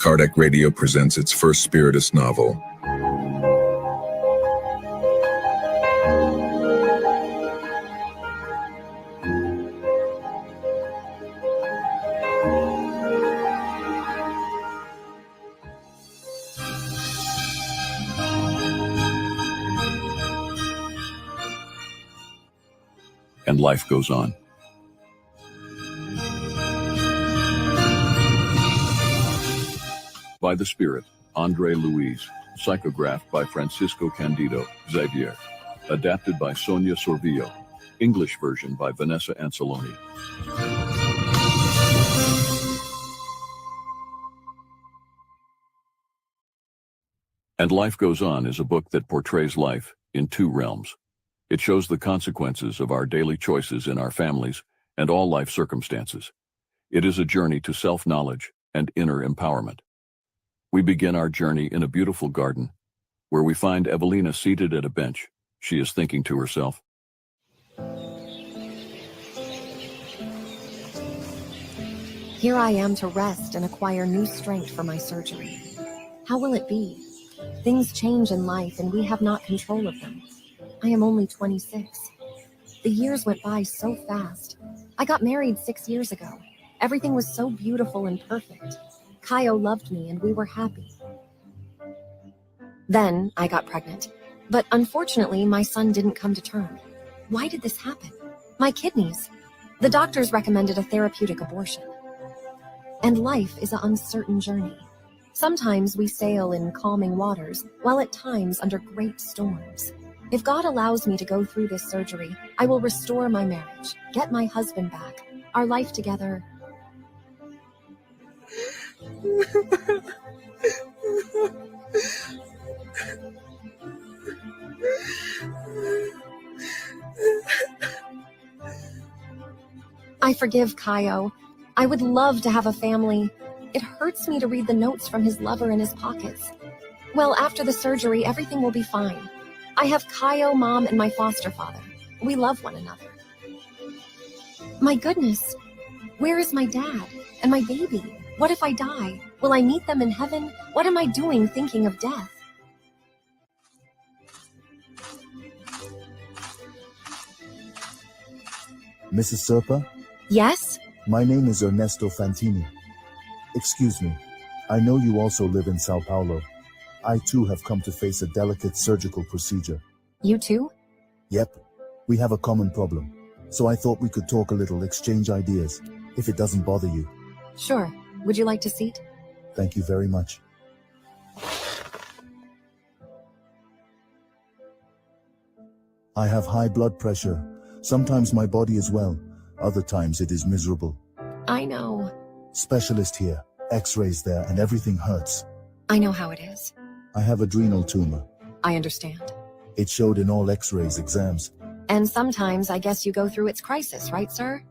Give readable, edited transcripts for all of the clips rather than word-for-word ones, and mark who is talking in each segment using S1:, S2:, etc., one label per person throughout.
S1: Kardec Radio presents its first Spiritist novel. And life goes on. By the Spirit, Andre Luiz. Psychographed by Francisco Candido Xavier. Adapted by Sonia Sorvillo. English version by Vanessa Anceloni. And Life Goes On is a book that portrays life in two realms. It shows the consequences of our daily choices in our families and all life circumstances. It is a journey to self-knowledge and inner empowerment. We begin our journey in a beautiful garden, where we find Evelina seated at a bench. She is thinking to herself,
S2: "Here I am to rest and acquire new strength for my surgery. How will it be? Things change in life and we have not control of them. I am only 26. The years went by so fast. I got married 6 years ago. Everything was so beautiful and perfect. Kaio loved me and we were happy. Then I got pregnant, but unfortunately my son didn't come to term. Why did this happen? My kidneys. The doctors recommended a therapeutic abortion. And life is an uncertain journey. Sometimes we sail in calming waters, while at times under great storms. If God allows me to go through this surgery, I will restore my marriage, get my husband back, our life together." I forgive Kaio. I would love to have a family. It hurts me to read the notes from his lover in his pockets. Well, after the surgery, everything will be fine. I have Kaio, Mom, and my foster father. We love one another. My goodness, where is my dad and my baby? What if I die? Will I meet them in heaven? What am I doing thinking of death?
S3: Mrs. Serpa?
S2: Yes?
S3: My name is Ernesto Fantini. Excuse me, I know you also live in Sao Paulo. I too have come to face a delicate surgical procedure.
S2: You too?
S3: Yep, we have a common problem. So I thought we could talk a little, exchange ideas, if it doesn't bother you.
S2: Sure. Would you like a seat?
S3: Thank you very much. I have high blood pressure. Sometimes my body is well, other times it is miserable.
S2: I know.
S3: Specialist here, x-rays there, and everything hurts.
S2: I know how it is.
S3: I have adrenal tumor.
S2: I understand.
S3: It showed in all x-rays exams.
S2: And sometimes I guess you go through its crisis, right, sir?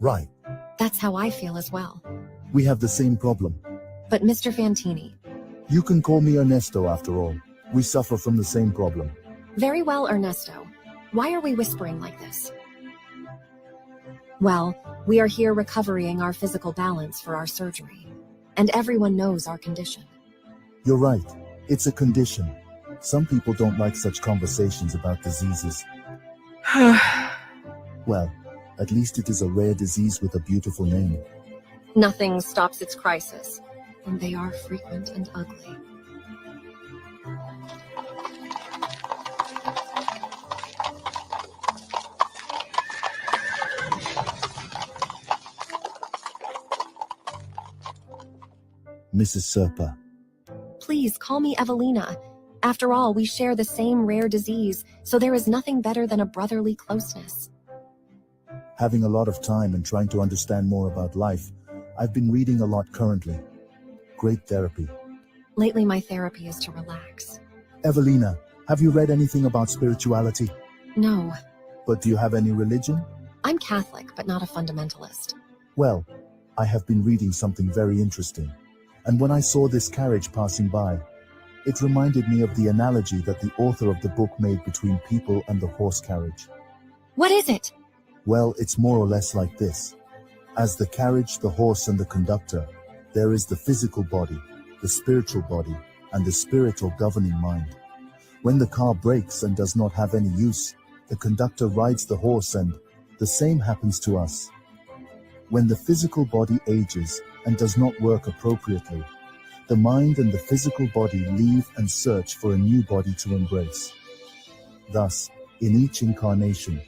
S3: Right.
S2: That's how I feel as well.
S3: We have the same problem.
S2: But Mr. Fantini.
S3: You can call me Ernesto after all. We suffer from the same problem.
S2: Very well, Ernesto. Why are we whispering like this? Well, we are here recovering our physical balance for our surgery. And everyone knows our condition.
S3: You're right. It's a condition. Some people don't like such conversations about diseases. Well, at least it is a rare disease with a beautiful name.
S2: Nothing stops its crisis, and they are frequent and ugly.
S3: Mrs. Serpa.
S2: Please call me Evelina. After all, we share the same rare disease, so there is nothing better than a brotherly closeness.
S3: Having a lot of time and trying to understand more about life, I've been reading a lot currently. Great therapy.
S2: Lately, my therapy is to relax.
S3: Evelina, have you read anything about spirituality?
S2: No.
S3: But do you have any religion?
S2: I'm Catholic, but not a fundamentalist.
S3: Well, I have been reading something very interesting. And when I saw this carriage passing by, it reminded me of the analogy that the author of the book made between people and the horse carriage.
S2: What is it?
S3: Well, it's more or less like this. As the carriage, the horse, and the conductor, there is the physical body, the spiritual body, and the spirit or governing mind. When the car breaks and does not have any use, the conductor rides the horse, and the same happens to us. When the physical body ages and does not work appropriately, the mind and the physical body leave and search for a new body to embrace. Thus, in each incarnation,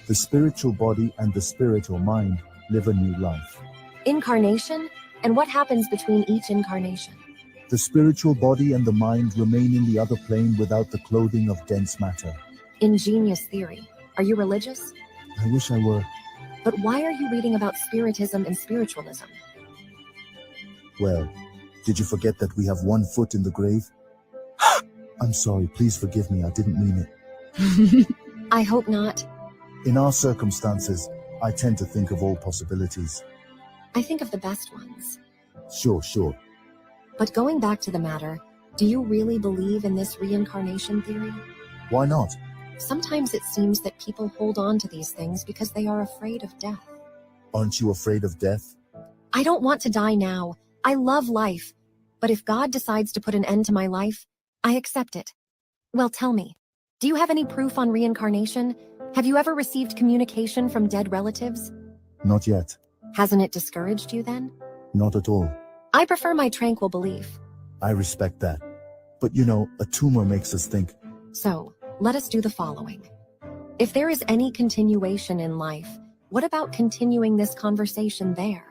S3: the spiritual body and the spirit or mind live a new life.
S2: Incarnation? And what happens between each incarnation?
S3: The spiritual body and the mind remain in the other plane without the clothing of dense matter.
S2: Ingenious theory. Are you religious?
S3: I wish I were.
S2: But why are you reading about Spiritism and spiritualism?
S3: Well, did you forget that we have one foot in the grave? I'm sorry, please forgive me, I didn't mean it.
S2: I hope not.
S3: In our circumstances, I tend to think of all possibilities.
S2: I think of the best ones.
S3: Sure.
S2: But going back to the matter, do you really believe in this reincarnation theory?
S3: Why not?
S2: Sometimes it seems that people hold on to these things because they are afraid of death.
S3: Aren't you afraid of death?
S2: I don't want to die now. I love life. But if God decides to put an end to my life, I accept it. Well, tell me, do you have any proof on reincarnation? Have you ever received communication from dead relatives?
S3: Not yet.
S2: Hasn't it discouraged you then?
S3: Not at all.
S2: I prefer my tranquil belief.
S3: I respect that. But you know, a tumor makes us think.
S2: So, let us do the following. If there is any continuation in life, what about continuing this conversation there?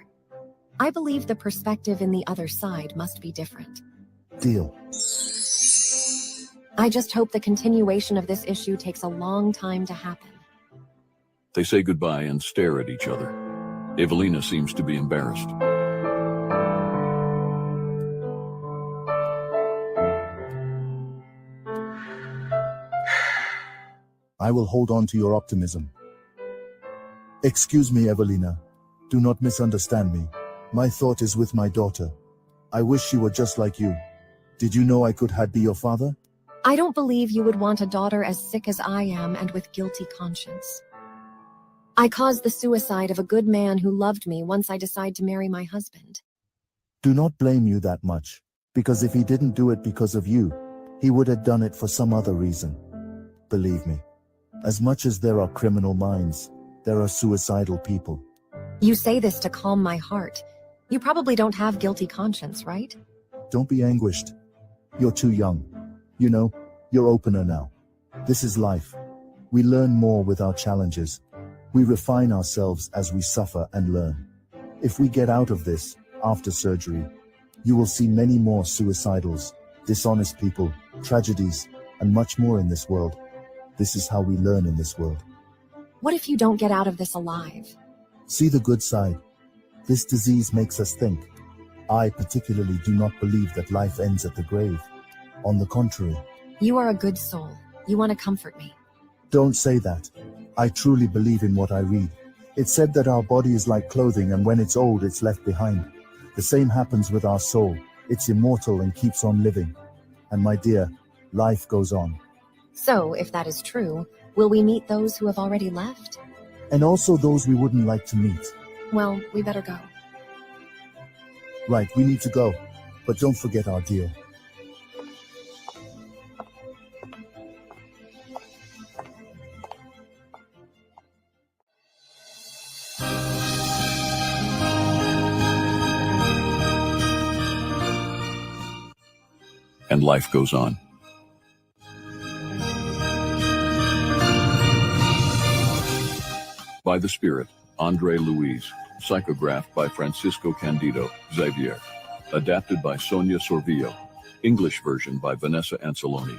S2: I believe the perspective in the other side must be different.
S3: Deal.
S2: I just hope the continuation of this issue takes a long time to happen.
S1: They say goodbye and stare at each other. Evelina seems to be embarrassed.
S3: I will hold on to your optimism. Excuse me, Evelina. Do not misunderstand me. My thought is with my daughter. I wish she were just like you. Did you know I could be your father?
S2: I don't believe you would want a daughter as sick as I am and with guilty conscience. I caused the suicide of a good man who loved me once I decided to marry my husband.
S3: Do not blame you that much, because if he didn't do it because of you, he would have done it for some other reason. Believe me, as much as there are criminal minds, there are suicidal people.
S2: You say this to calm my heart. You probably don't have guilty conscience, right?
S3: Don't be anguished. You're too young. You know, you're opener now. This is life. We learn more with our challenges. We refine ourselves as we suffer and learn. If we get out of this, after surgery, you will see many more suicidals, dishonest people, tragedies, and much more in this world. This is how we learn in this world.
S2: What if you don't get out of this alive?
S3: See the good side. This disease makes us think. I particularly do not believe that life ends at the grave. On the contrary.
S2: You are a good soul. You want to comfort me.
S3: Don't say that. I truly believe in what I read. It said that our body is like clothing, and when it's old, it's left behind. The same happens with our soul. It's immortal and keeps on living. And my dear, life goes on.
S2: So, if that is true, will we meet those who have already left?
S3: And also those we wouldn't like to meet.
S2: Well, we better go.
S3: Right, we need to go. But don't forget our deal.
S1: And life goes on. By the Spirit, Andre Luiz. Psychographed by Francisco Candido Xavier. Adapted by Sonia Sorvillo. English version by Vanessa Anceloni.